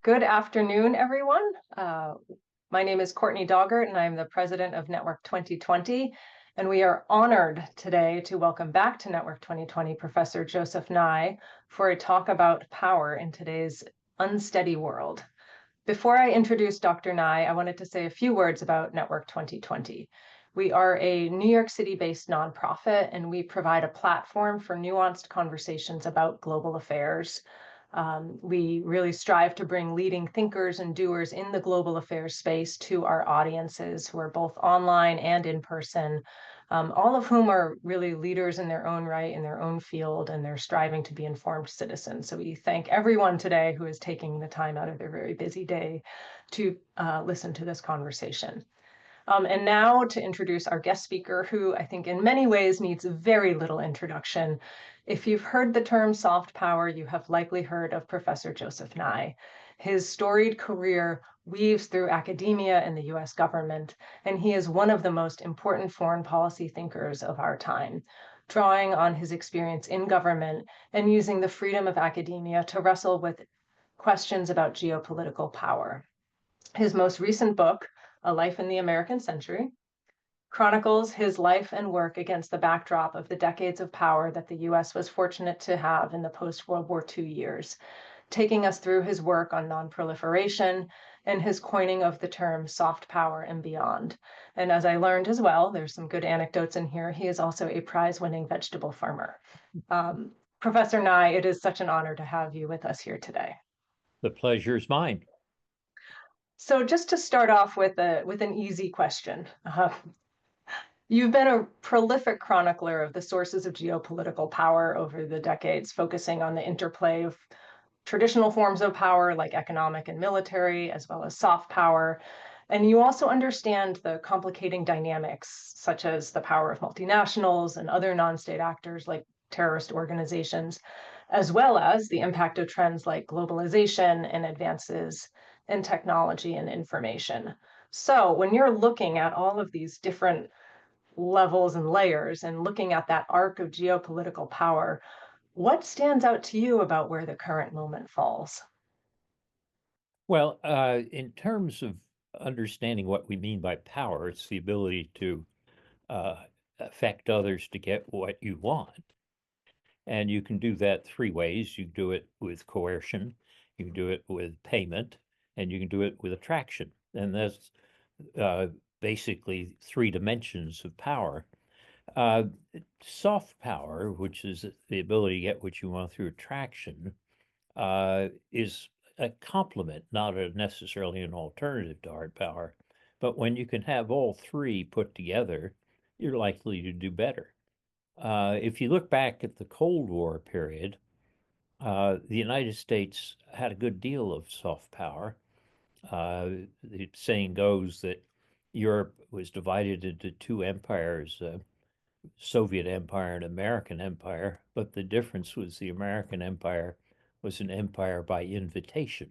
Good afternoon, everyone. My name is Courtney Doggart, and I'm the president of Network 2020. And we are honored today to welcome back to Network 2020 Professor Joseph Nye for a talk about power in today's unsteady world. Before I introduce Dr. Nye, I wanted to say a few words about Network 2020. We are a New York City-based nonprofit, and we provide a platform for nuanced conversations about global affairs. We really strive to bring leading thinkers and doers in the global affairs space to our audiences who are both online and in person, all of whom are really leaders in their own right, in their own field, and they're striving to be informed citizens. So we thank everyone today who is taking the time out of their very busy day to listen to this conversation. And now to introduce our guest speaker, who I think in many ways needs very little introduction. If you've heard the term soft power, you have likely heard of Professor Joseph Nye. His storied career weaves through academia and the U.S. government, and he is one of the most important foreign policy thinkers of our time, drawing on his experience in government and using the freedom of academia to wrestle with questions about geopolitical power. His most recent book, A Life in the American Century, chronicles his life and work against the backdrop of the decades of power that the U.S. was fortunate to have in the post-World War II years, taking us through his work on nonproliferation and his coining of the term soft power and beyond. And as I learned as well, there's some good anecdotes in here, he is also a prize-winning vegetable farmer. Professor Nye, it is such an honor to have you with us here today. The pleasure is mine. So just to start off with an easy question. You've been a prolific chronicler of the sources of geopolitical power over the decades, focusing on the interplay of traditional forms of power like economic and military, as well as soft power. And you also understand the complicating dynamics, such as the power of multinationals and other non-state actors like terrorist organizations, as well as the impact of trends like globalization and advances in technology and information. So when you're looking at all of these different levels and layers and looking at that arc of geopolitical power, what stands out to you about where the current moment falls? Well, in terms of understanding what we mean by power, it's the ability to affect others to get what you want. And you can do that three ways. You can do it with coercion, you can do it with payment, and you can do it with attraction. And that's basically three dimensions of power. Soft power, which is the ability to get what you want through attraction, is a complement, not necessarily an alternative to hard power. But when you can have all three put together, you're likely to do better. If you look back at the Cold War period, the United States had a good deal of soft power. The saying goes that Europe was divided into two empires, Soviet Empire and American Empire, but the difference was the American Empire was an empire by invitation.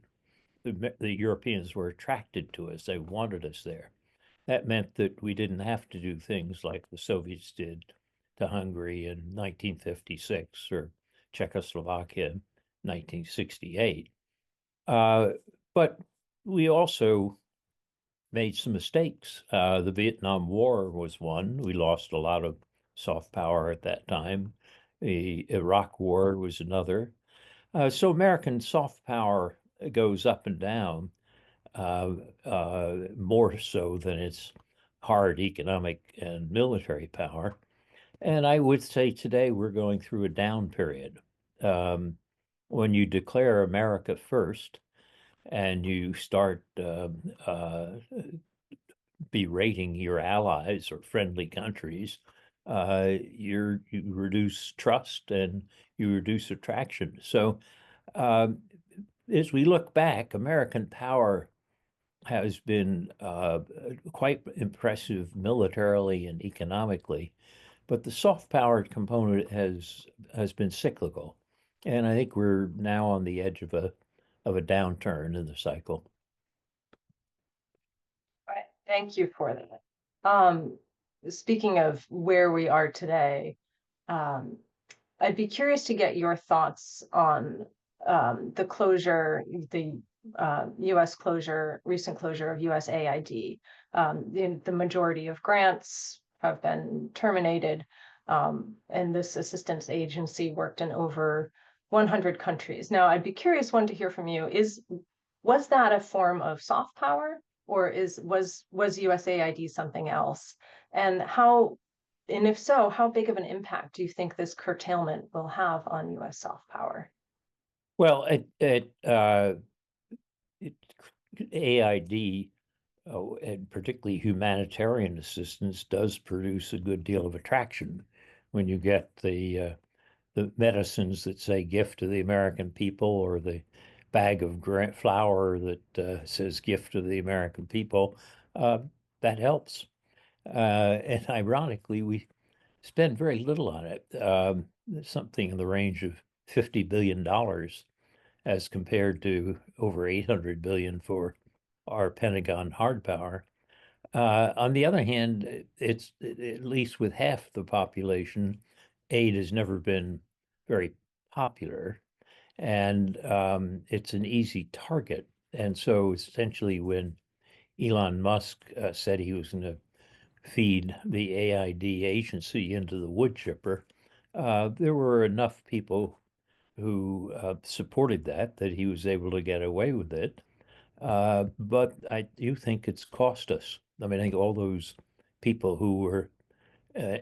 The Europeans were attracted to us. They wanted us there. That meant that we didn't have to do things like the Soviets did to Hungary in 1956 or Czechoslovakia in 1968. But we also made some mistakes. The Vietnam War was one. We lost a lot of soft power at that time. The Iraq War was another. So American soft power goes up and down more so than its hard economic and military power. And I would say today we're going through a down period. When you declare America first and you start berating your allies or friendly countries, you reduce trust and you reduce attraction. So as we look back, American power has been quite impressive militarily and economically, but the soft power component has been cyclical. And I think we're now on the edge of a downturn in the cycle. Right. Thank you for that. Speaking of where we are today, I'd be curious to get your thoughts on the closure, the U.S. recent closure of USAID. The majority of grants have been terminated, and this assistance agency worked in over 100 countries. Now, I'd be curious, one, to hear from you. Was that a form of soft power, or was USAID something else? And if so, how big of an impact do you think this curtailment will have on U.S. soft power? Well, AID, and particularly humanitarian assistance, does produce a good deal of attraction when you get the medicines that say gift to the American people, or the bag of flour that says gift to the American people. That helps. And ironically, we spend very little on it, something in the range of $50 billion as compared to over 800 billion for our Pentagon hard power. On the other hand, it's at least with half the population, aid has never been very popular, and it's an easy target. And so essentially, when Elon Musk said he was going to feed the AID agency into the wood chipper, there were enough people who supported that he was able to get away with it. But I do think it's cost us. I mean, I think all those people who were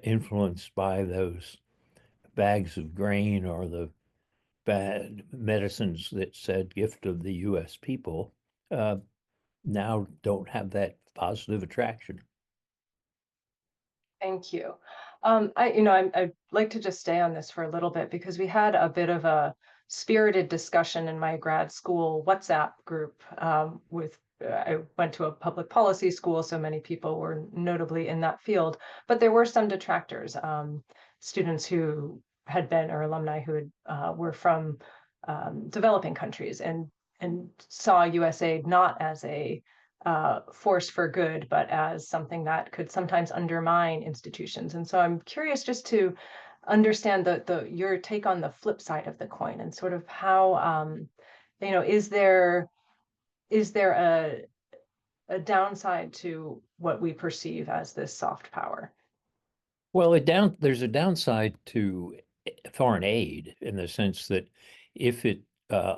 influenced by those bags of grain or the bad medicines that said gift of the U.S. people now don't have that positive attraction. Thank you. I'd like to just stay on this for a little bit, because we had a bit of a spirited discussion in my grad school WhatsApp group. I went to a public policy school, so many people were notably in that field, but there were some detractors, students who had been, or alumni who were from developing countries, and saw USAID not as a force for good, but as something that could sometimes undermine institutions. And so I'm curious just to understand your take on the flip side of the coin, and sort of how, is there a downside to what we perceive as this soft power? Well, there's a downside to foreign aid, in the sense that if it uh,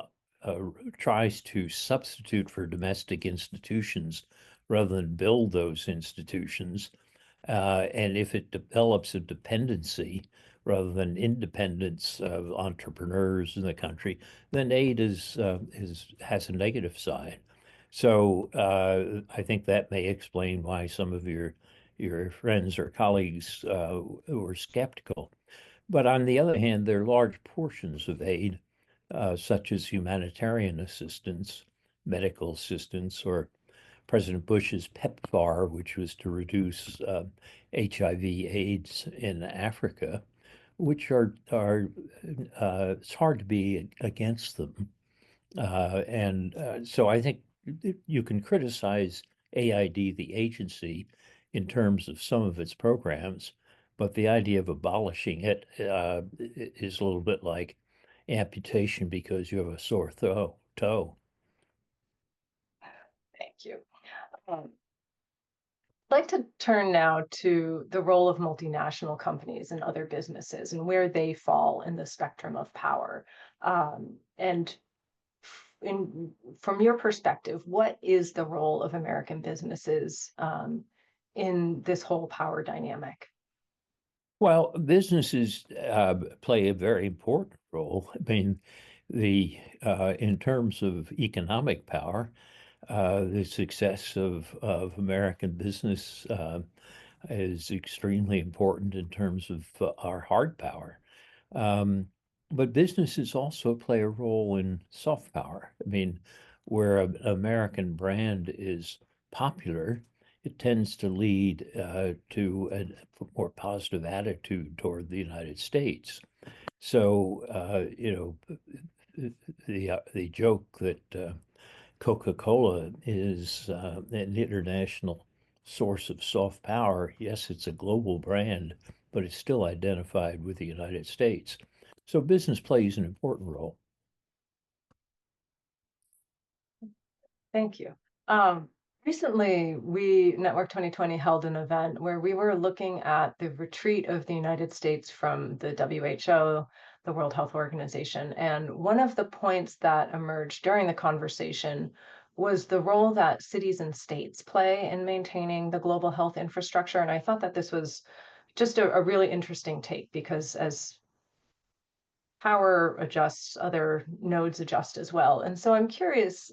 tries to substitute for domestic institutions rather than build those institutions, and if it develops a dependency rather than independence of entrepreneurs in the country, then aid has a negative side. So I think that may explain why some of your friends or colleagues were skeptical. But on the other hand, there are large portions of aid, such as humanitarian assistance, medical assistance, or President Bush's PEPFAR, which was to reduce HIV/AIDS in Africa, which are it's hard to be against them. So I think you can criticize AID, the agency, in terms of some of its programs, but the idea of abolishing it is a little bit like amputation because you have a sore toe. Thank you. I'd like to turn now to the role of multinational companies and other businesses, and where they fall in the spectrum of power. And from your perspective, what is the role of American businesses in this whole power dynamic? Well, businesses play a very important role. I mean, in terms of economic power, the success of American business is extremely important in terms of our hard power. Um, but businesses also play a role in soft power. I mean, where an American brand is popular, it tends to lead to a more positive attitude toward the United States. So, the joke that Coca-Cola is an international source of soft power. Yes, it's a global brand, but it's still identified with the United States. So business plays an important role. Thank you. Um, Recently, we Network 2020 held an event where we were looking at the retreat of the United States from the WHO, the World Health Organization. And one of the points that emerged during the conversation was the role that cities and states play in maintaining the global health infrastructure. And I thought that this was just a really interesting take because as power adjusts, other nodes adjust as well. And so I'm curious,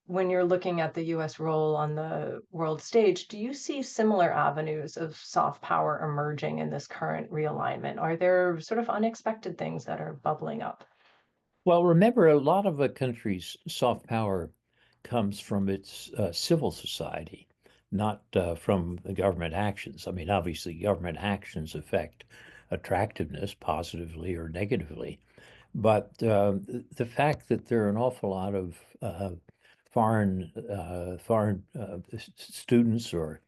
when you're looking at the US role on the world stage, do you see similar avenues of soft power emerging in this current realignment? Are there sort of unexpected things that are bubbling up? Well, remember, a lot of a country's soft power comes from its civil society, not from the government actions. I mean, obviously, government actions affect attractiveness positively or negatively. But the fact that there are an awful lot of foreign students or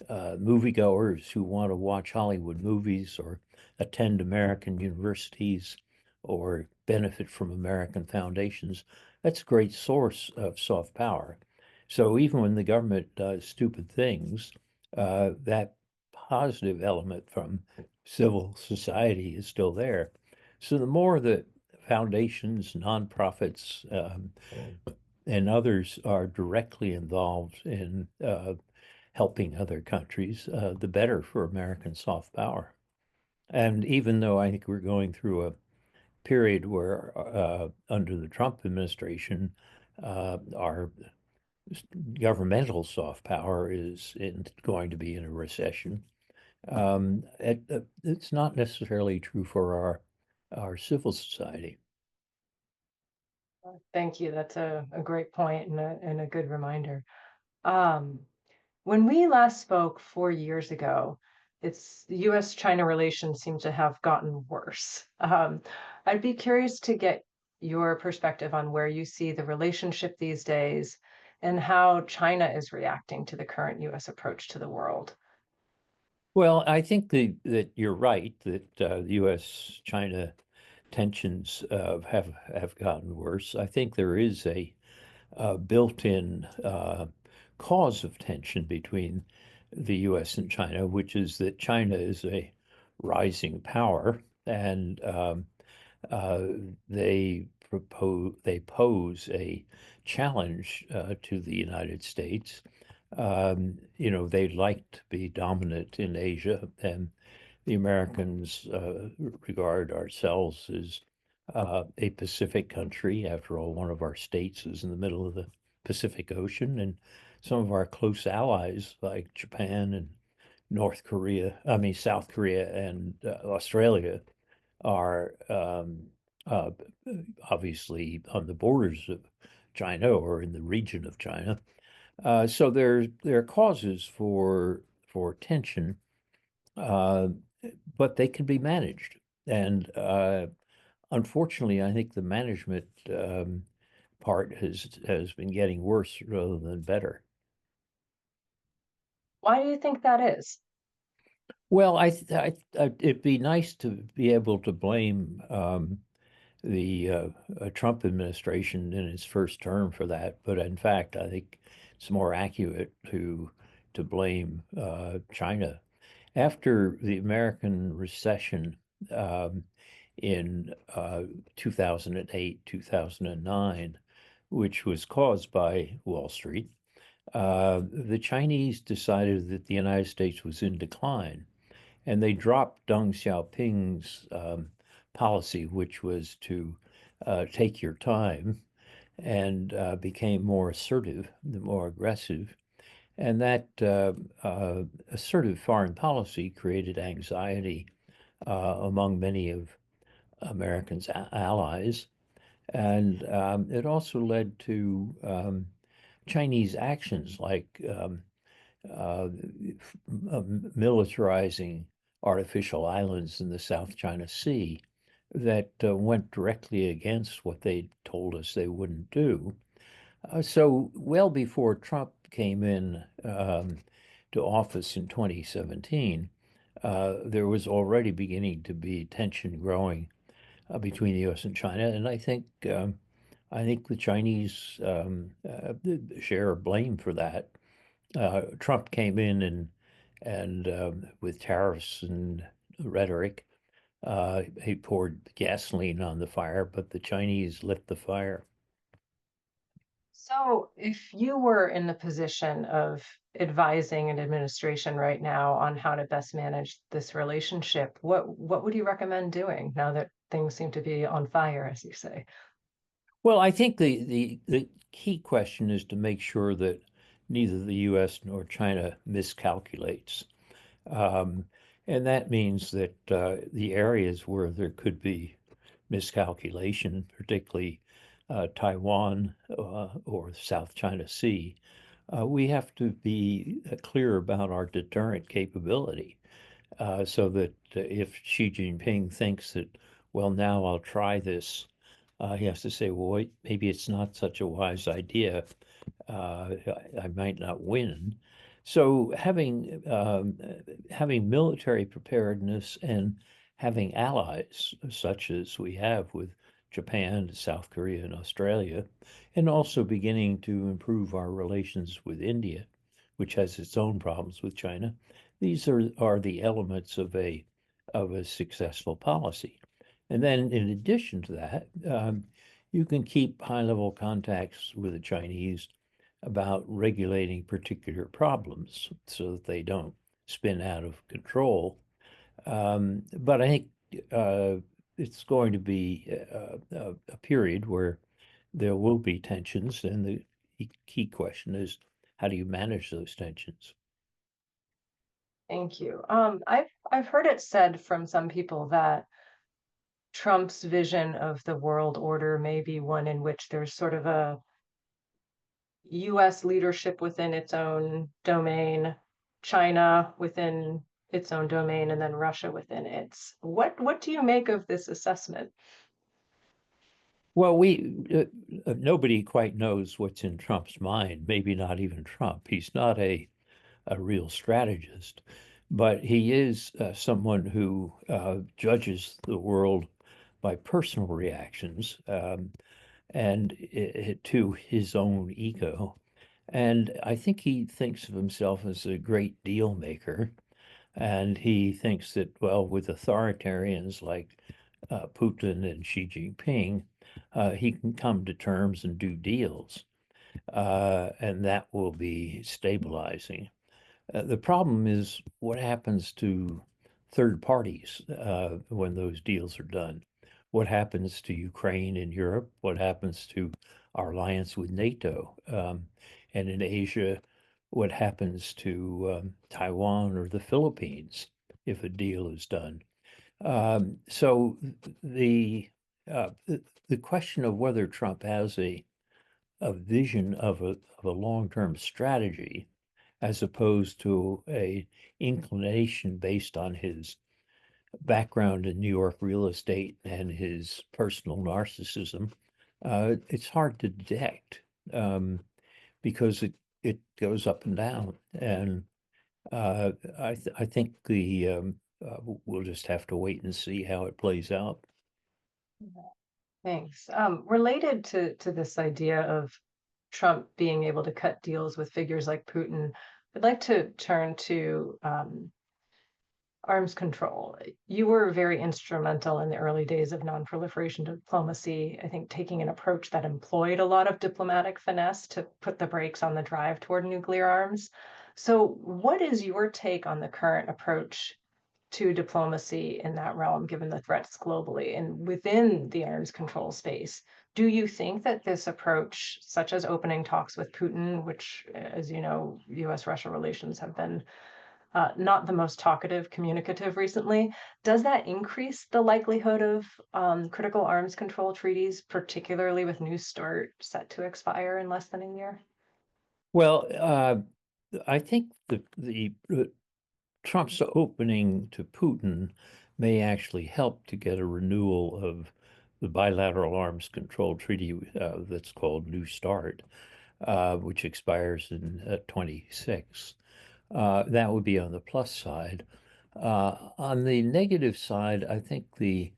moviegoers who want to watch Hollywood movies or attend American universities or benefit from American foundations, that's a great source of soft power. So even when the government does stupid things, that positive element from civil society is still there. So the more that foundations, nonprofits, and others are directly involved in helping other countries, the better for American soft power. And even though I think we're going through a period where, under the Trump administration, our governmental soft power going to be in a recession, it's not necessarily true for our civil society. Thank you. That's a great point and a good reminder. Um, when we last spoke 4 years ago, it's U.S. China relations seem to have gotten worse. I'd be curious to get your perspective on where you see the relationship these days and how China is reacting to the current U.S. approach to the world. Well, I think that you're right that the U.S.-China tensions have gotten worse. I think there is a built-in cause of tension between the U.S. and China, which is that China is a rising power, and uh, they pose a challenge to the United States. They'd like to be dominant in Asia, and the Americans regard ourselves as a Pacific country. After all, one of our states is in the middle of the Pacific Ocean, and some of our close allies, like Japan and South Korea and Australia, are uh, obviously on the borders of China or in the region of China. So there are causes for tension, uh, but they can be managed. And unfortunately, I think the management part has been getting worse rather than better. Why do you think that is? Well, it'd be nice to be able to blame the Trump administration in its first term for that, but in fact, I think it's more accurate to blame China. After the American recession in 2008, 2009, which was caused by Wall Street, the Chinese decided that the United States was in decline, and they dropped Deng Xiaoping's policy, which was to take your time, and became more assertive, more aggressive. And that assertive foreign policy created anxiety among many of Americans' allies. And it also led to Chinese actions like uh, militarizing artificial islands in the South China Sea that went directly against what they told us they wouldn't do. So well before Trump came in to office in 2017, there was already beginning to be tension growing between the U.S. and China, and I think I think the Chinese share blame for that. Trump came in and with tariffs and rhetoric, he poured gasoline on the fire, but the Chinese lit the fire. So, if you were in the position of advising an administration right now on how to best manage this relationship, what would you recommend doing now that things seem to be on fire, as you say? Well, I think the key question is to make sure that neither the U.S. nor China miscalculates. Um, and that means that the areas where there could be miscalculation, particularly Taiwan or South China Sea, we have to be clear about our deterrent capability so that if Xi Jinping thinks that, well, now I'll try this, he has to say, well, wait, maybe it's not such a wise idea. I might not win. So having military preparedness and having allies such as we have with Japan, South Korea, and Australia, and also beginning to improve our relations with India, which has its own problems with China. These are the elements of a successful policy. And then in addition to that, you can keep high-level contacts with the Chinese about regulating particular problems so that they don't spin out of control. But I think it's going to be a period where there will be tensions, and the key question is how do you manage those tensions? Thank you. I've heard it said from some people that Trump's vision of the world order may be one in which there's sort of a U.S. leadership within its own domain, China within its own domain, and then Russia within its. What do you make of this assessment? Well, nobody quite knows what's in Trump's mind. Maybe not even Trump. He's not a real strategist, but he is someone who judges the world by personal reactions and to his own ego. And I think he thinks of himself as a great deal maker. And he thinks that, well, with authoritarians like Putin and Xi Jinping, he can come to terms and do deals. And that will be stabilizing. The problem is what happens to third parties when those deals are done? What happens to Ukraine and Europe? What happens to our alliance with NATO? And in Asia, what happens to Taiwan or the Philippines if a deal is done? So the question of whether Trump has a vision of a long-term strategy as opposed to a inclination based on his background in New York real estate and his personal narcissism, it's hard to detect because it goes up and down. And I think we'll just have to wait and see how it plays out. Thanks. Related to this idea of Trump being able to cut deals with figures like Putin, I'd like to turn to arms control. You were very instrumental in the early days of nonproliferation diplomacy, I think taking an approach that employed a lot of diplomatic finesse to put the brakes on the drive toward nuclear arms. So, what is your take on the current approach to diplomacy in that realm, given the threats globally and within the arms control space? Do you think that this approach, such as opening talks with Putin, which, as you know, US Russia relations have been not the most talkative, communicative recently, does that increase the likelihood of critical arms control treaties, particularly with New START set to expire in less than a year? Well, I think the Trump's opening to Putin may actually help to get a renewal of the bilateral arms control treaty that's called New START, which expires in 26. That would be on the plus side. On the negative side, I think the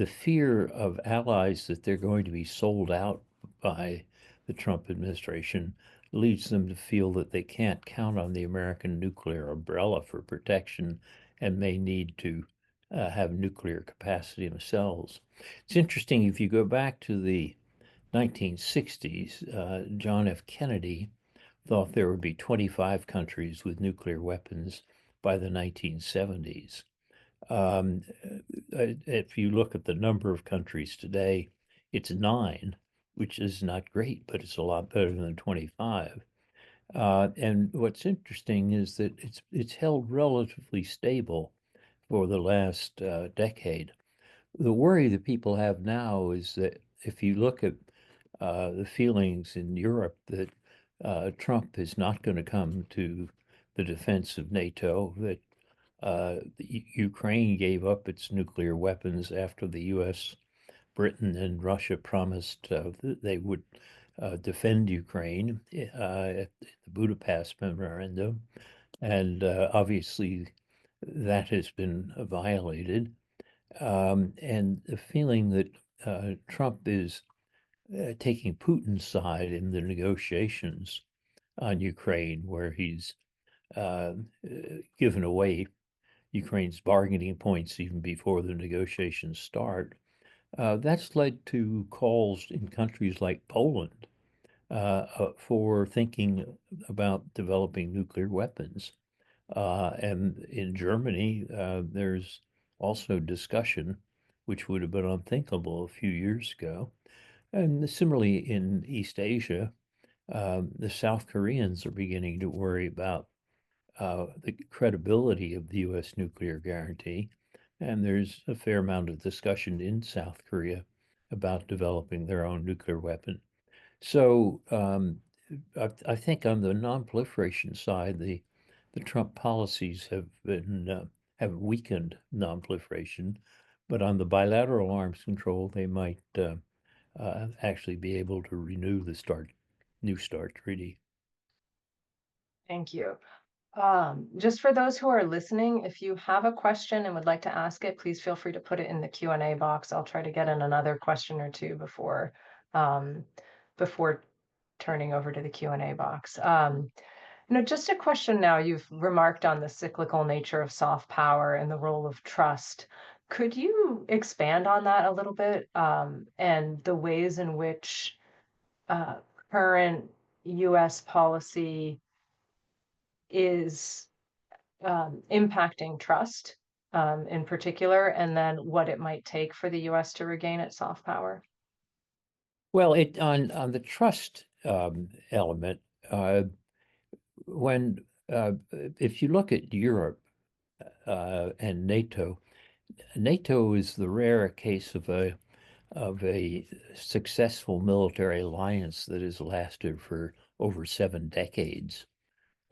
fear of allies that they're going to be sold out by the Trump administration leads them to feel that they can't count on the American nuclear umbrella for protection and may need to have nuclear capacity themselves. It's interesting, if you go back to the 1960s, John F. Kennedy thought there would be 25 countries with nuclear weapons by the 1970s. If you look at the number of countries today, it's 9, which is not great, but it's a lot better than 25. And what's interesting is that it's held relatively stable for the last decade. The worry that people have now is that if you look at the feelings in Europe that Trump is not going to come to the defense of NATO, that Ukraine gave up its nuclear weapons after the U.S., Britain, and Russia promised that they would defend Ukraine at the Budapest Memorandum. And obviously, that has been violated. And the feeling that Trump is taking Putin's side in the negotiations on Ukraine, where he's given away Ukraine's bargaining points even before the negotiations start. That's led to calls in countries like Poland for thinking about developing nuclear weapons. And in Germany, there's also discussion, which would have been unthinkable a few years ago. And similarly, in East Asia, the South Koreans are beginning to worry about the credibility of the U.S. nuclear guarantee. And there's a fair amount of discussion in South Korea about developing their own nuclear weapon. So I think on the nonproliferation side, the Trump policies have weakened nonproliferation, but on the bilateral arms control, they might actually be able to renew the New START treaty. Thank you. Just for those who are listening, if you have a question and would like to ask it, please feel free to put it in the Q&A box. I'll try to get in another question or two before turning over to the Q&A box. Just a question now. You've remarked on the cyclical nature of soft power and the role of trust. Could you expand on that a little bit, and the ways in which current U.S. policy is impacting trust in particular, and then what it might take for the U.S. to regain its soft power? Well, on the trust element, when if you look at Europe and NATO, NATO is the rare case of a successful military alliance that has lasted for over 7 decades.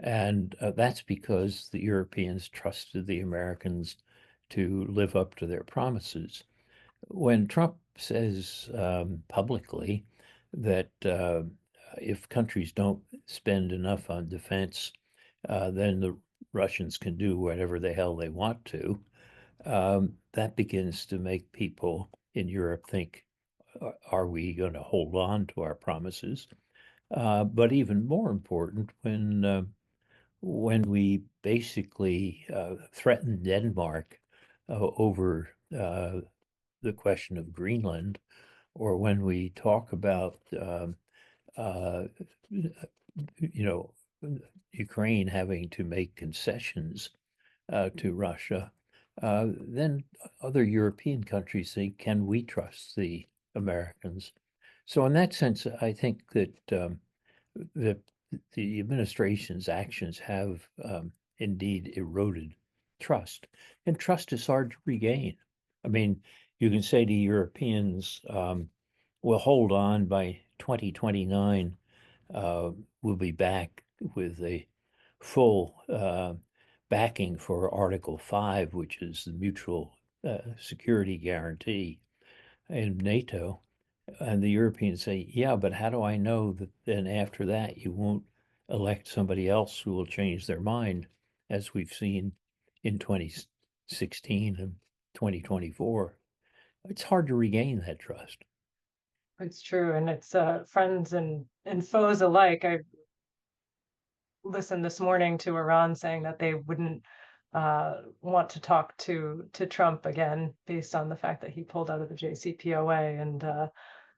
And that's because the Europeans trusted the Americans to live up to their promises. When Trump says publicly that if countries don't spend enough on defense, then the Russians can do whatever the hell they want to, that begins to make people in Europe think, are we going to hold on to our promises? But even more important, when we basically threatened Denmark over the question of Greenland, or when we talk about Ukraine having to make concessions to Russia, then other European countries say, can we trust the Americans? So in that sense, I think that the administration's actions have indeed eroded trust, and trust is hard to regain. I mean, you can say to Europeans, we'll hold on by 2029, we'll be back with a full backing for Article 5, which is the mutual security guarantee in NATO. And the Europeans say, yeah, but how do I know that then after that you won't elect somebody else who will change their mind, as we've seen in 2016 and 2024? It's hard to regain that trust. It's true, and it's friends and foes alike. I listened this morning to Iran saying that they wouldn't want to talk to Trump again based on the fact that he pulled out of the JCPOA. And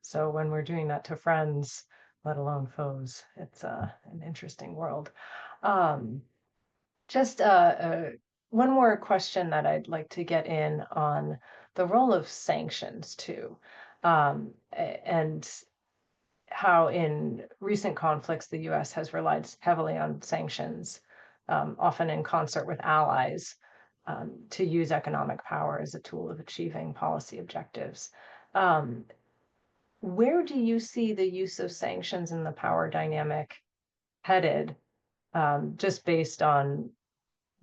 so when we're doing that to friends, let alone foes, it's an interesting world. Just one more question that I'd like to get in on the role of sanctions too, and how in recent conflicts, the U.S. has relied heavily on sanctions, often in concert with allies, to use economic power as a tool of achieving policy objectives. Where do you see the use of sanctions in the power dynamic headed, just based on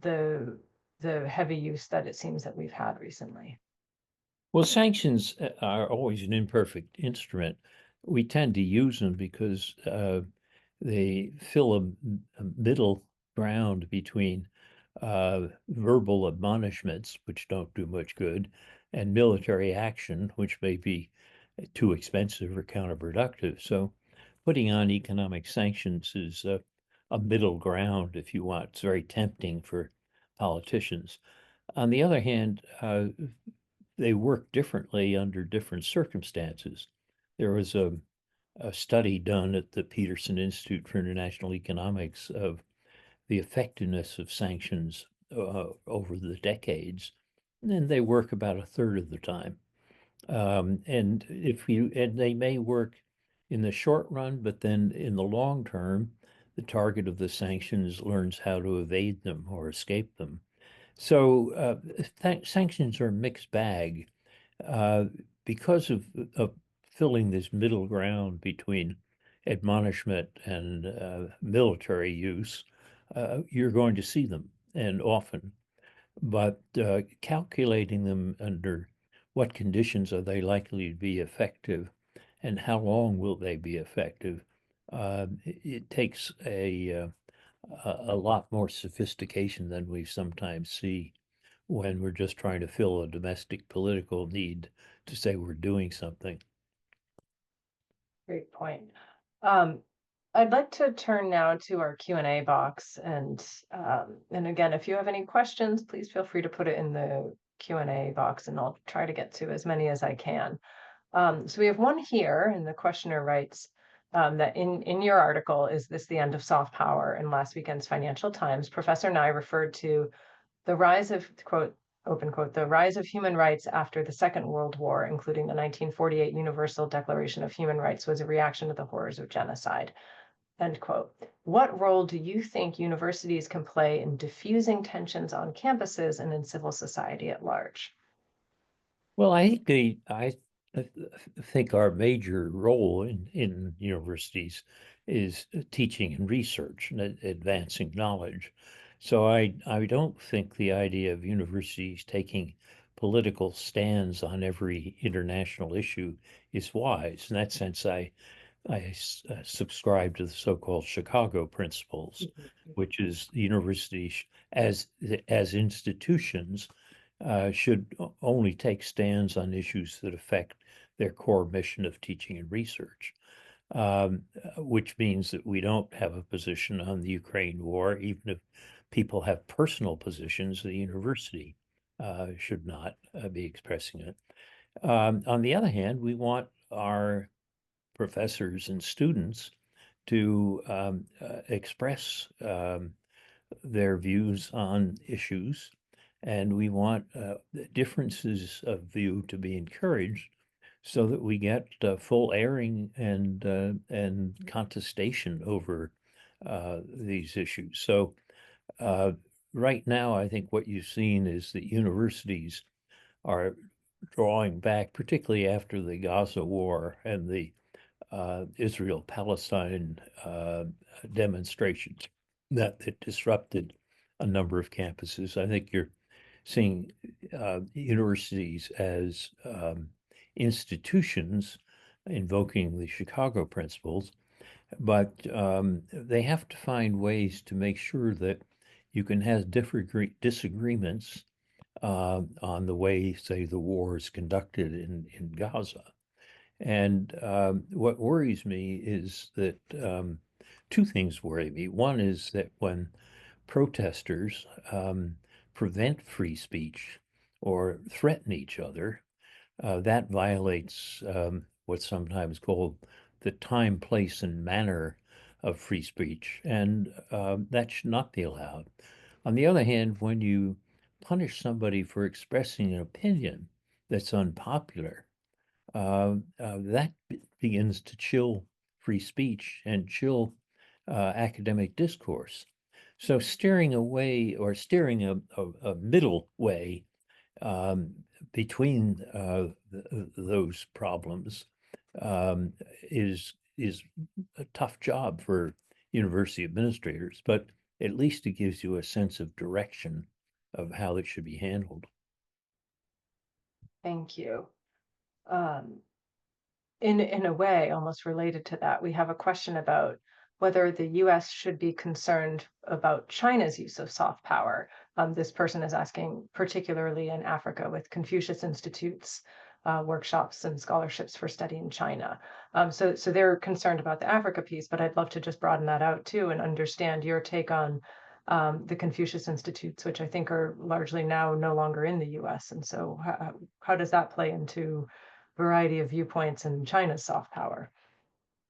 the heavy use that it seems that we've had recently? Well, sanctions are always an imperfect instrument. We tend to use them because they fill a middle ground between verbal admonishments, which don't do much good, and military action, which may be too expensive or counterproductive. So putting on economic sanctions is a middle ground, if you want. It's very tempting for politicians. On the other hand, they work differently under different circumstances. There was a study done at the Peterson Institute for International Economics of the effectiveness of sanctions over the decades, and they work about a third of the time. And they may work in the short run, but then in the long term, the target of the sanctions learns how to evade them or escape them. So sanctions are a mixed bag uh, because of filling this middle ground between admonishment and military use. You're going to see them, and often, but calculating them under what conditions are they likely to be effective and how long will they be effective, it takes a lot more sophistication than we sometimes see when we're just trying to fill a domestic political need to say we're doing something. Great point. I'd like to turn now to our Q&A box, and again, if you have any questions, please feel free to put it in the Q&A box, and I'll try to get to as many as I can. So we have one here, and the questioner writes that in your article, "Is this the end of soft power?" in last weekend's Financial Times, Professor Nye referred to the rise of, quote, open quote, the rise of human rights after the Second World War, including the 1948 Universal Declaration of Human Rights, was a reaction to the horrors of genocide, end quote. What role do you think universities can play in diffusing tensions on campuses and in civil society at large? Well, I think our major role in universities is teaching and research and advancing knowledge. So I don't think the idea of universities taking political stands on every international issue is wise. In that sense, I subscribe to the so-called Chicago principles, which is the universities as institutions should only take stands on issues that affect their core mission of teaching and research, which means that we don't have a position on the Ukraine war, even if people have personal positions, the university should not be expressing it. On the other hand, we want our professors and students to express their views on issues, and we want differences of view to be encouraged so that we get full airing and contestation over these issues. So right now, I think what you've seen is that universities are drawing back, particularly after the Gaza war and the Israel-Palestine demonstrations that disrupted a number of campuses. I think you're seeing universities as institutions invoking the Chicago principles, but they have to find ways to make sure that you can have different disagreements on the way, say, the war is conducted in Gaza. And what worries me is that two things worry me. One is that when protesters prevent free speech or threaten each other, that violates what's sometimes called the time, place, and manner of free speech, and that should not be allowed. On the other hand, when you punish somebody for expressing an opinion that's unpopular, that begins to chill free speech and chill academic discourse. So steering away or steering a middle way um, between those problems um, is a tough job for university administrators, but at least it gives you a sense of direction of how it should be handled. Thank you. In a way, almost related to that, we have a question about whether the U.S. should be concerned about China's use of soft power. This person is asking, particularly in Africa, with Confucius Institutes workshops and scholarships for studying China. So they're concerned about the Africa piece, but I'd love to just broaden that out too and understand your take on the Confucius Institutes, which I think are largely now no longer in the U.S. And so how does that play into variety of viewpoints in China's soft power?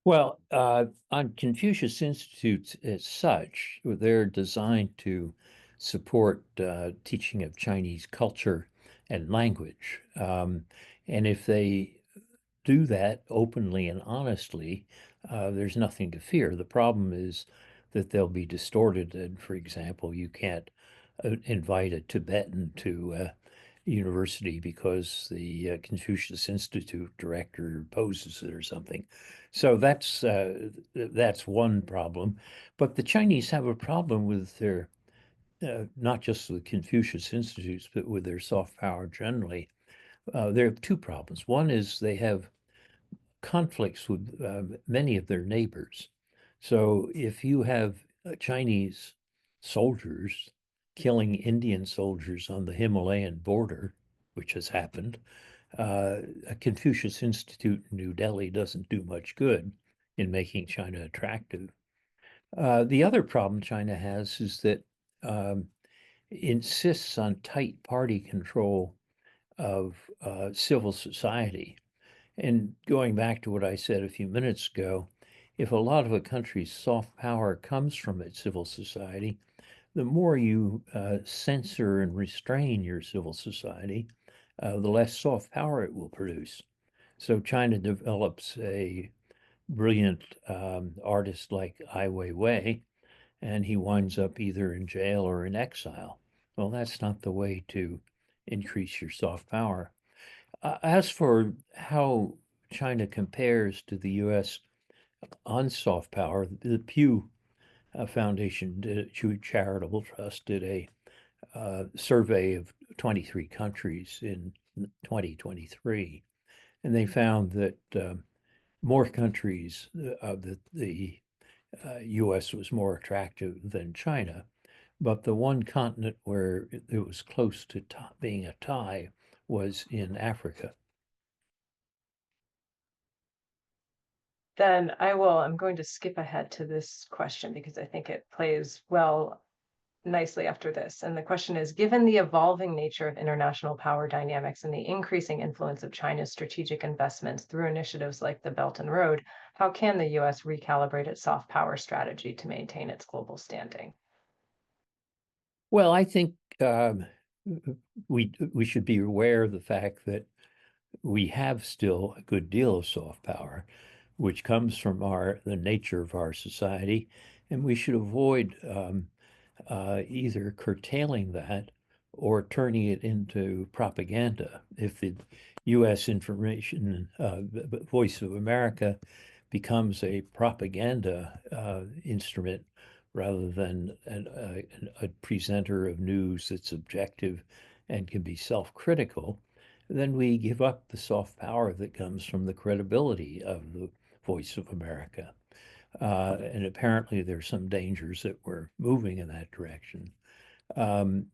Well, on Confucius Institutes as such, they're designed to support teaching of Chinese culture and language. And if they do that openly and honestly, there's nothing to fear. The problem is that they'll be distorted. And for example, you can't invite a Tibetan to university because the Confucius Institute director opposes it or something. So that's one problem. But the Chinese have a problem with their not just the Confucius Institutes, but with their soft power generally. There are two problems. One is they have conflicts with many of their neighbors. So if you have Chinese soldiers killing Indian soldiers on the Himalayan border, which has happened, a Confucius Institute in New Delhi doesn't do much good in making China attractive. The other problem China has is that um, insists on tight party control of civil society. And going back to what I said a few minutes ago, if a lot of a country's soft power comes from its civil society, the more you censor and restrain your civil society, the less soft power it will produce. So China develops a brilliant artist like Ai Weiwei, and he winds up either in jail or in exile. Well, that's not the way to increase your soft power. As for how China compares to the U.S. on soft power, the Pew Foundation, Pew Charitable Trust, did a survey of 23 countries in 2023, and they found that more countries, the U.S. was more attractive than China, but the one continent where it was close to being a tie was in Africa. Then I'm going to skip ahead to this question because I think it plays well nicely after this. And the question is, given the evolving nature of international power dynamics and the increasing influence of China's strategic investments through initiatives like the Belt and Road, how can the U.S. recalibrate its soft power strategy to maintain its global standing? Well, I think we should be aware of the fact that we have still a good deal of soft power, which comes from the nature of our society, and we should avoid either curtailing that or turning it into propaganda. If the U.S. information Voice of America becomes a propaganda instrument rather than a presenter of news that's objective and can be self-critical, then we give up the soft power that comes from the credibility of the Voice of America. And apparently there's some dangers that we're moving in that direction. Um,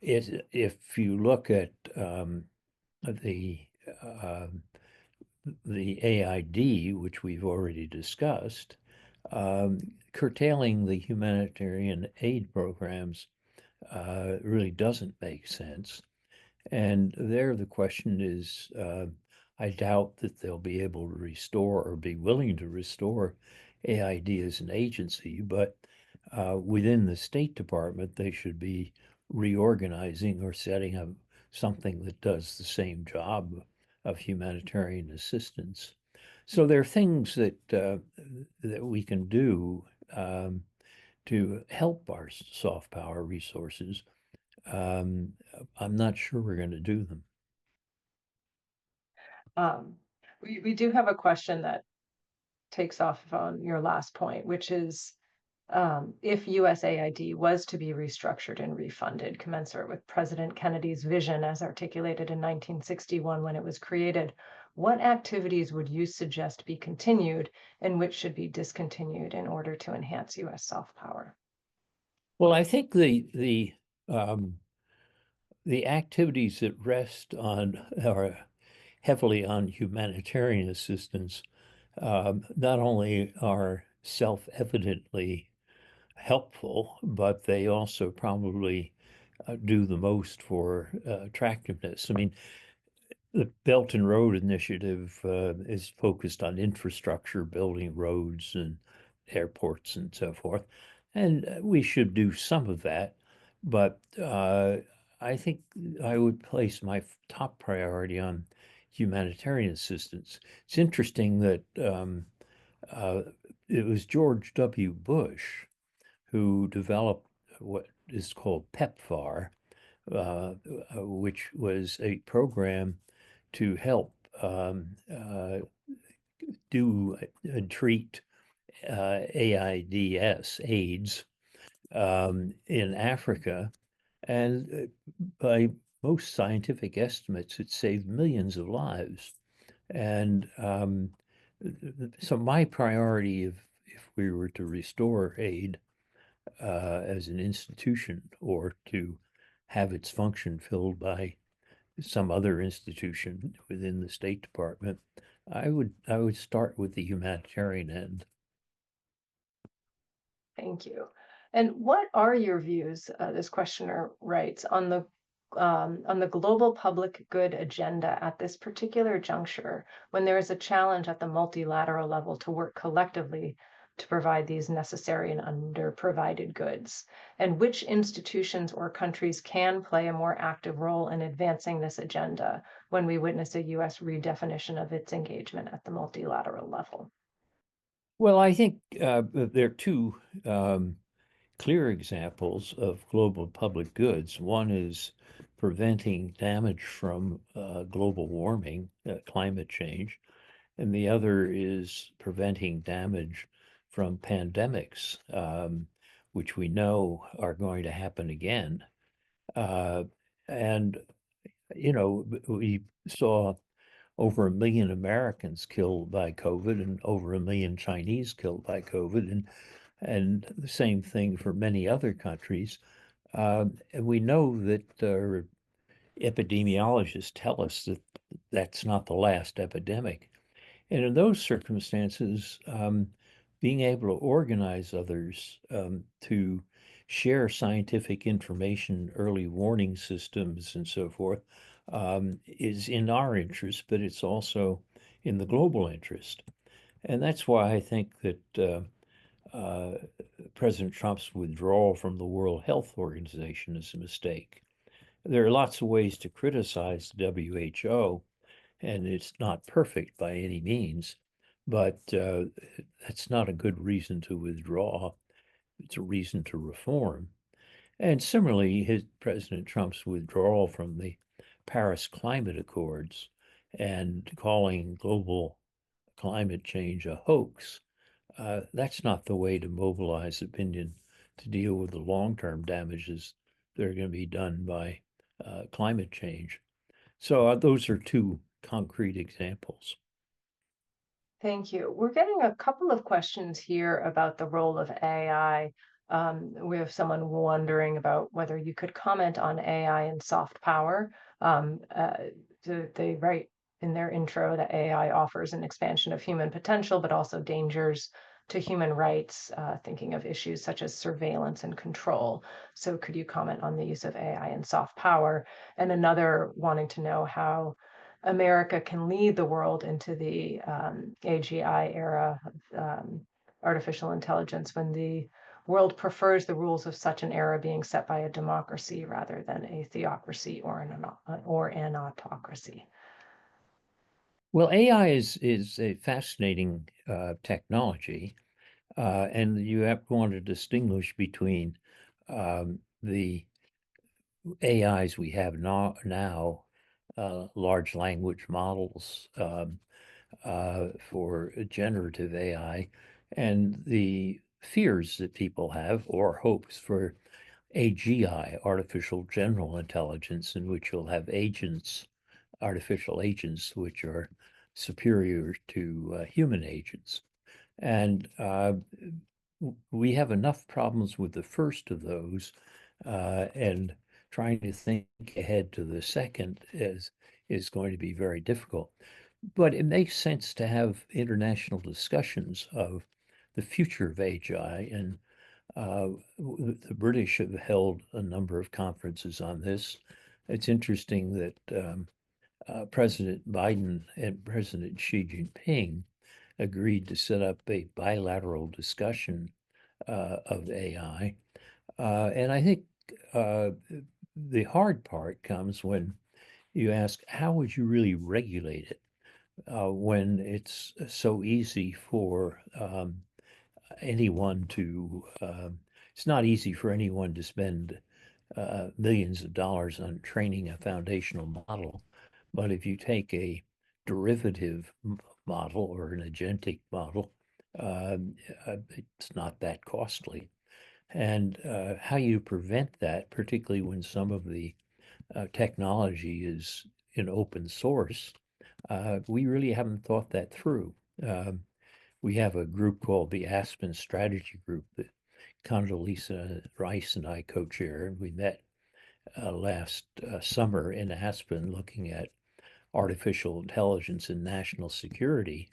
if you look at the the AID, which we've already discussed, curtailing the humanitarian aid programs really doesn't make sense. And there, the question is, I doubt that they'll be able to restore or be willing to restore AID as an agency, but within the State Department, they should be reorganizing or setting up something that does the same job of humanitarian assistance. So there are things that that we can do to help our soft power resources. I'm not sure we're going to do them. We do have a question that takes off on your last point, which is if USAID was to be restructured and refunded, commensurate with President Kennedy's vision as articulated in 1961 when it was created, what activities would you suggest be continued and which should be discontinued in order to enhance US soft power? Well, I think the activities that rest on or heavily on humanitarian assistance not only are self-evidently helpful, but they also probably do the most for attractiveness. I mean, the Belt and Road Initiative is focused on infrastructure, building roads and airports and so forth. And we should do some of that. But I think I would place my top priority on humanitarian assistance. It's interesting that it was George W. Bush who developed what is called PEPFAR, which was a program to help do and treat AIDS in Africa. And by most scientific estimates, it saved millions of lives. And so my priority, if we were to restore aid as an institution or to have its function filled by some other institution within the State Department, I would start with the humanitarian end. Thank you. And what are your views, this questioner writes, on the global public good agenda at this particular juncture, when there is a challenge at the multilateral level to work collectively to provide these necessary and underprovided goods, and which institutions or countries can play a more active role in advancing this agenda when we witness a U.S. redefinition of its engagement at the multilateral level? Well, I think there are two clear examples of global public goods. One is preventing damage from global warming, climate change, and the other is preventing damage from pandemics, which we know are going to happen again. And, you know, we saw over 1 million Americans killed by COVID and over 1 million Chinese killed by COVID, and the same thing for many other countries. And we know that epidemiologists tell us that that's not the last epidemic. And in those circumstances, being able to organize others to share scientific information, early warning systems, and so forth is in our interest, but it's also in the global interest. And that's why I think that President Trump's withdrawal from the World Health Organization is a mistake. There are lots of ways to criticize the WHO, and it's not perfect by any means, but that's not a good reason to withdraw. It's a reason to reform. And similarly, President Trump's withdrawal from the Paris Climate Accords and calling global climate change a hoax, that's not the way to mobilize opinion to deal with the long-term damages that are going to be done by climate change. So those are two concrete examples. Thank you. We're getting a couple of questions here about the role of AI. We have someone wondering about whether you could comment on AI and soft power. They write, in their intro that AI offers an expansion of human potential, but also dangers to human rights, thinking of issues such as surveillance and control. So could you comment on the use of AI and soft power? And another wanting to know how America can lead the world into the AGI era of artificial intelligence when the world prefers the rules of such an era being set by a democracy rather than a theocracy or an autocracy. Well, AI is a fascinating technology, and you have to want to distinguish between the AIs we have now, large language models for generative AI, and the fears that people have or hopes for AGI, artificial general intelligence, in which you'll have agents, artificial agents, which are superior to human agents. And we have enough problems with the first of those, and trying to think ahead to the second is going to be very difficult. But it makes sense to have international discussions of the future of AGI, and the British have held a number of conferences on this. It's interesting that President Biden and President Xi Jinping agreed to set up a bilateral discussion of AI. And I think the hard part comes when you ask, how would you really regulate it when it's so easy for anyone to, it's not easy for anyone to spend millions of dollars on training a foundational model. But if you take a derivative model or an agentic model, it's not that costly. And how you prevent that, particularly when some of the technology is in open source, we really haven't thought that through. We have a group called the Aspen Strategy Group that Condoleezza Rice and I co-chair, and we met last summer in Aspen looking at artificial intelligence and national security.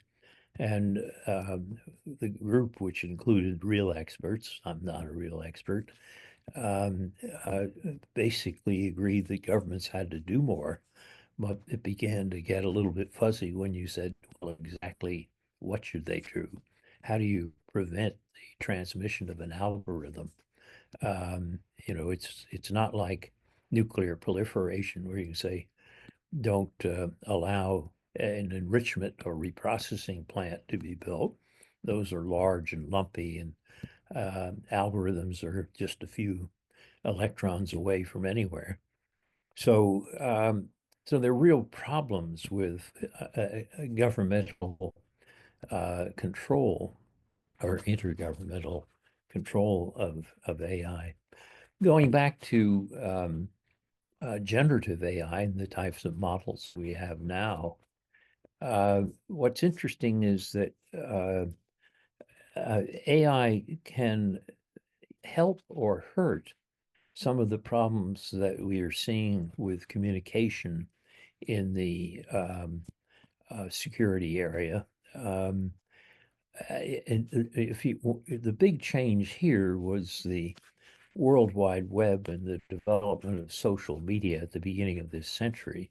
And the group, which included real experts, I'm not a real expert, basically agreed that governments had to do more. But it began to get a little bit fuzzy when you said, well, exactly what should they do? How do you prevent the transmission of an algorithm? It's not like nuclear proliferation where you can say, don't allow an enrichment or reprocessing plant to be built. Those are large and lumpy, and algorithms are just a few electrons away from anywhere. So, there are real problems with governmental control or intergovernmental control of AI. Going back to generative AI and the types of models we have now, what's interesting is that AI can help or hurt some of the problems that we are seeing with communication in the security area. And the big change here was the World Wide Web and the development of social media at the beginning of this century,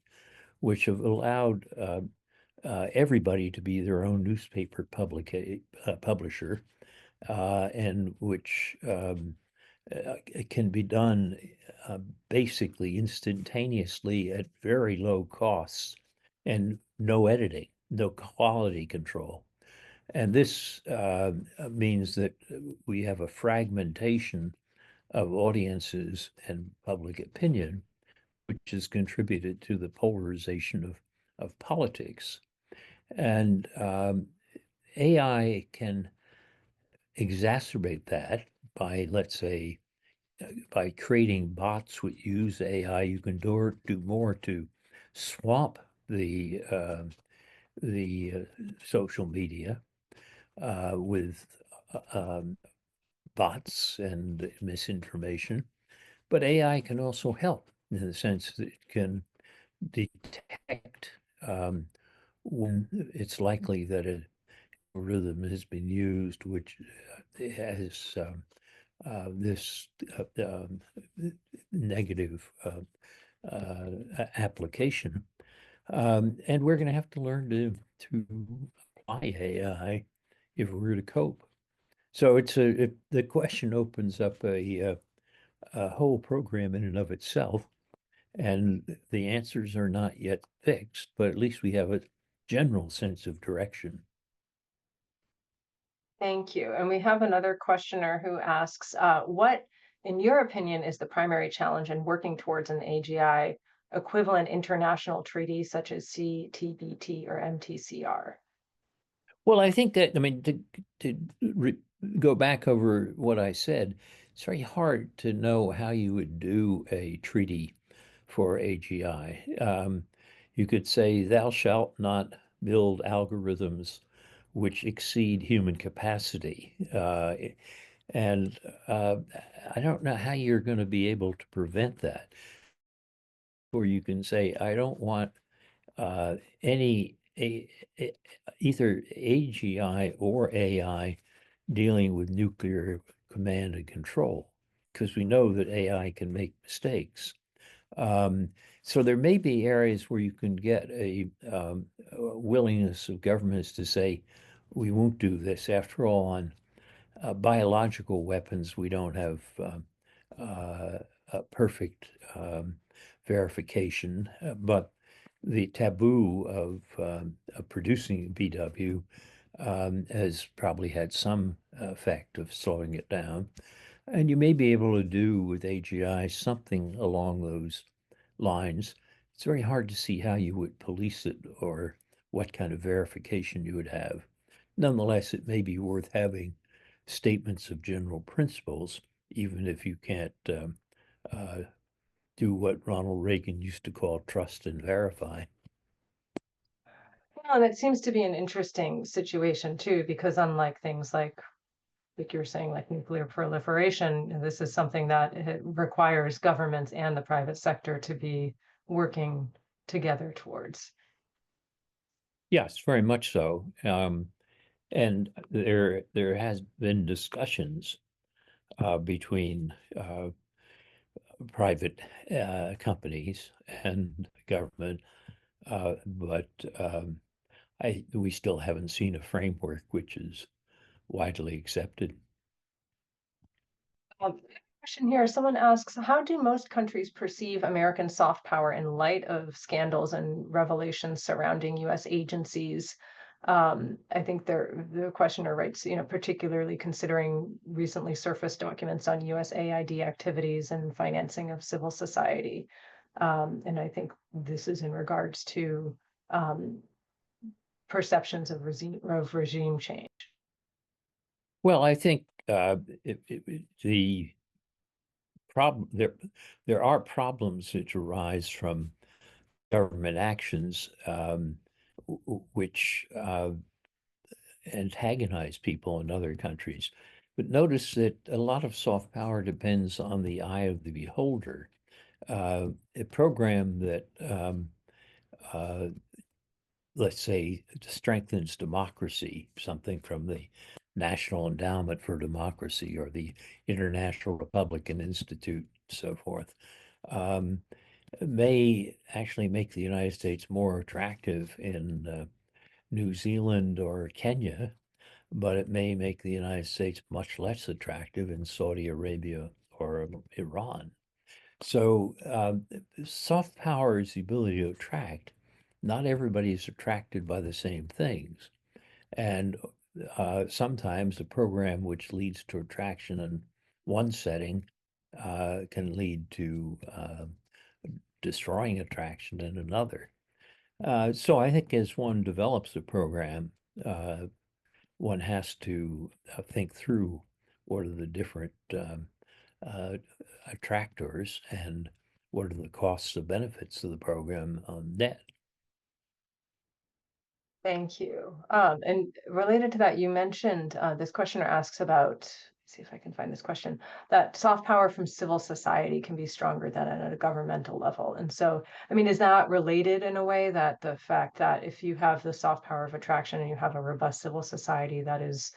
which have allowed everybody to be their own newspaper publisher, and which can be done basically instantaneously at very low costs and no editing, no quality control. And this means that we have a fragmentation of audiences and public opinion, which has contributed to the polarization of politics. And AI can exacerbate that by, let's say, by creating bots which use AI. You can do more to swamp the social media with bots and misinformation. But AI can also help in the sense that it can detect when it's likely that a algorithm has been used which has this negative application. And we're going to have to learn to apply AI if we're to cope. So the question opens up a whole program in and of itself, and the answers are not yet fixed, but at least we have a general sense of direction. Thank you. And we have another questioner who asks, what, in your opinion, is the primary challenge in working towards an AGI equivalent international treaty such as CTBT or MTCR? Well, I think that, I mean, go back over what I said, it's very hard to know how you would do a treaty for AGI. You could say, thou shalt not build algorithms which exceed human capacity. And I don't know how you're going to be able to prevent that. Or you can say, I don't want any either AGI or AI dealing with nuclear command and control, because we know that AI can make mistakes. So there may be areas where you can get a willingness of governments to say, we won't do this. After all, on biological weapons, we don't have a perfect verification, but the taboo of producing BW has probably had some effect of slowing it down. And you may be able to do with AGI something along those lines. It's very hard to see how you would police it or what kind of verification you would have. Nonetheless, it may be worth having statements of general principles, even if you can't uh, do what Ronald Reagan used to call trust and verify. Well, and it seems to be an interesting situation too, because unlike things like you're saying, like nuclear proliferation, this is something that it requires governments and the private sector to be working together towards. Yes, very much so. And there has been discussions between private companies and government, but we still haven't seen a framework which is widely accepted. Question here, someone asks, how do most countries perceive American soft power in light of scandals and revelations surrounding U.S. agencies? I think the questioner writes, particularly considering recently surfaced documents on USAID activities and financing of civil society. And I think this is in regards to perceptions of regime change. Well, I think the problem there are problems which arise from government actions which antagonize people in other countries. But notice that a lot of soft power depends on the eye of the beholder. A program that uh, let's say, strengthens democracy, something from the National Endowment for Democracy or the International Republican Institute, so forth, um, may actually make the United States more attractive in New Zealand or Kenya, but it may make the United States much less attractive in Saudi Arabia or Iran. So soft power is the ability to attract. Not everybody is attracted by the same things. And sometimes a program which leads to attraction in one setting can lead to destroying attraction in another. So I think as one develops a program, one has to think through what are the different uh, attractors and what are the costs and benefits of the program on net. Thank you. And related to that, you mentioned this questioner asks about see if I can find this question, that soft power from civil society can be stronger than at a governmental level. And so, I mean, is that related in a way, that the fact that if you have the soft power of attraction and you have a robust civil society that is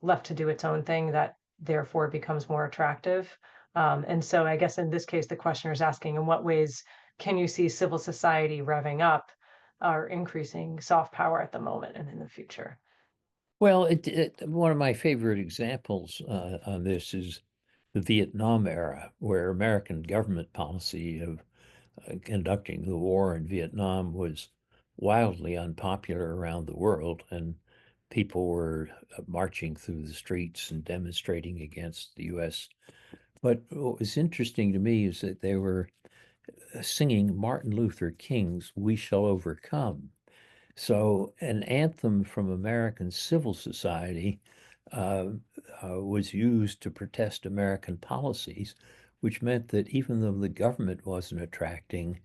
left to do its own thing, that therefore becomes more attractive? And so I guess in this case, the questioner is asking, in what ways can you see civil society revving up or increasing soft power at the moment and in the future? Well, one of my favorite examples on this is the Vietnam era, where American government policy of conducting the war in Vietnam was wildly unpopular around the world, and people were marching through the streets and demonstrating against the U.S. But what was interesting to me is that they were singing Martin Luther King's "We Shall Overcome." So, an anthem from American civil society uh, was used to protest American policies, which meant that even though the government wasn't attracting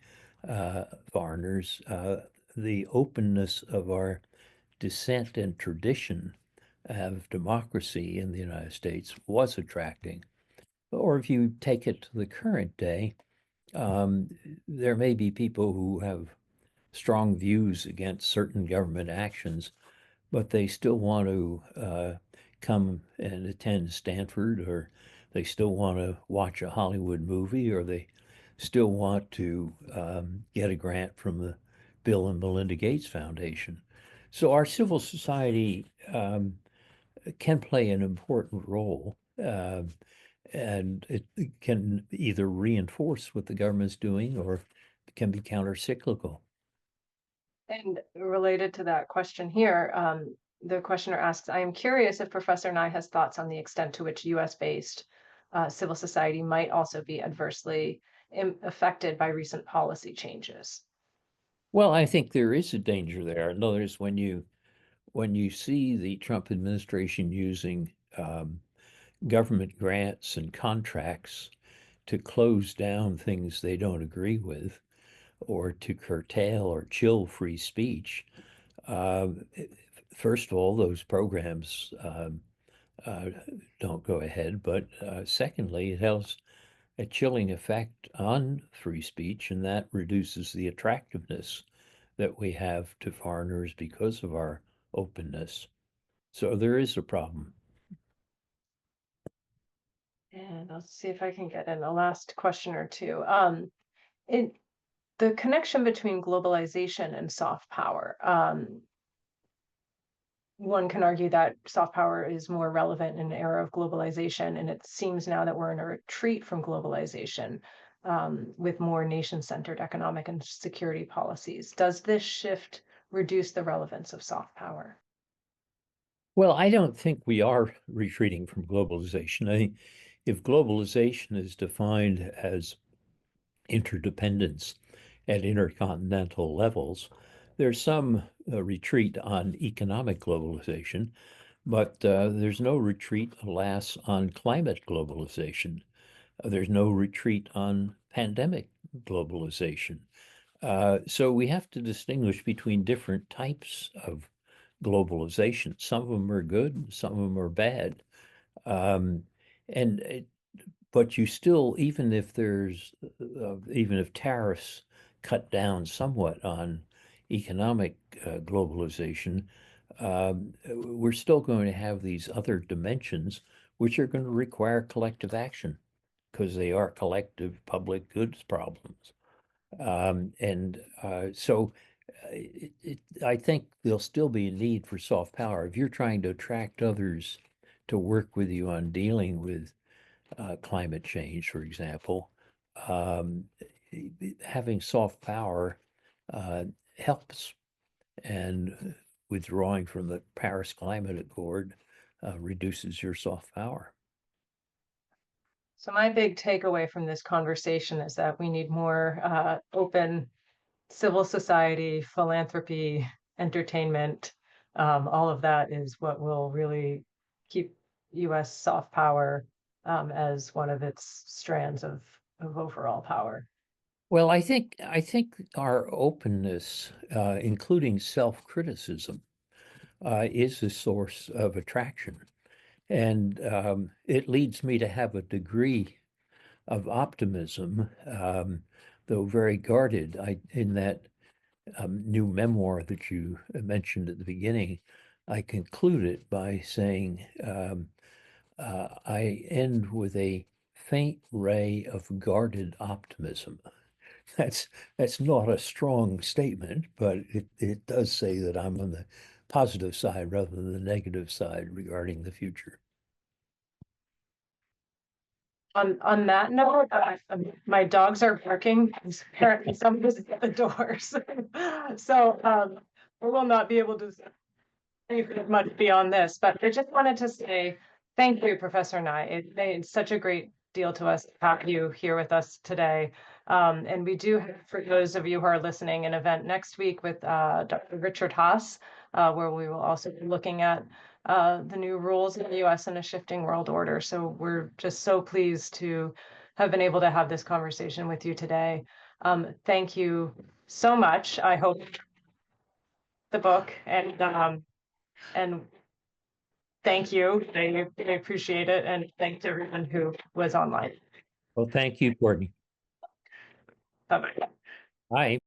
foreigners, the openness of our descent and tradition of democracy in the United States was attracting. Or if you take it to the current day, um, there may be people who have strong views against certain government actions, but they still want to come and attend Stanford, or they still want to watch a Hollywood movie, or they still want to get a grant from the Bill and Melinda Gates Foundation. So our civil society can play an important role. And it can either reinforce what the government's doing or can be counter-cyclical. And related to that question here, the questioner asks, I am curious if Professor Nye has thoughts on the extent to which US-based civil society might also be adversely affected by recent policy changes. Well, I think there is a danger there. In other words, when you see the Trump administration using government grants and contracts to close down things they don't agree with, or to curtail or chill free speech, uh, first of all, those programs uh, don't go ahead. But secondly, it has a chilling effect on free speech, and that reduces the attractiveness that we have to foreigners because of our openness. So there is a problem. And I'll see if I can get in a last question or two. In the connection between globalization and soft power, one can argue that soft power is more relevant in an era of globalization, and it seems now that we're in a retreat from globalization, with more nation-centered economic and security policies. Does this shift reduce the relevance of soft power? Well, I don't think we are retreating from globalization. I think if globalization is defined as interdependence at intercontinental levels, there's some retreat on economic globalization, but there's no retreat, alas, on climate globalization. There's no retreat on pandemic globalization. So we have to distinguish between different types of globalization. Some of them are good, some of them are bad. Um, and but you still, even if tariffs cut down somewhat on economic globalization, we're still going to have these other dimensions which are going to require collective action because they are collective public goods problems. And so I think there'll still be a need for soft power. If you're trying to attract others to work with you on dealing with climate change, for example, um, having soft power uh, helps. And withdrawing from the Paris Climate Accord reduces your soft power. So my big takeaway from this conversation is that we need more open civil society, philanthropy, entertainment. All of that is what will really keep US soft power as one of its strands of overall power. Well, I think our openness, including self-criticism, is a source of attraction. And it leads me to have a degree of optimism, though very guarded. In that new memoir that you mentioned at the beginning, I conclude it by saying, I end with a faint ray of guarded optimism. That's not a strong statement, but it does say that I'm on the positive side rather than the negative side regarding the future. On that note, my dogs are barking. Apparently, somebody's at the doors, so we will not be able to say much beyond this. But I just wanted to say thank you, Professor Nye. It made such a great deal to us to have you here with us today. And we do have, for those of you who are listening, an event next week with Dr. Richard Haas, where we will also be looking at the new rules in the U.S. in a shifting world order. So we're just so pleased to have been able to have this conversation with you today. Thank you so much. I hope the book and thank you. I appreciate it, and thanks to everyone who was online. Well, thank you, Courtney. Bye-bye. Bye.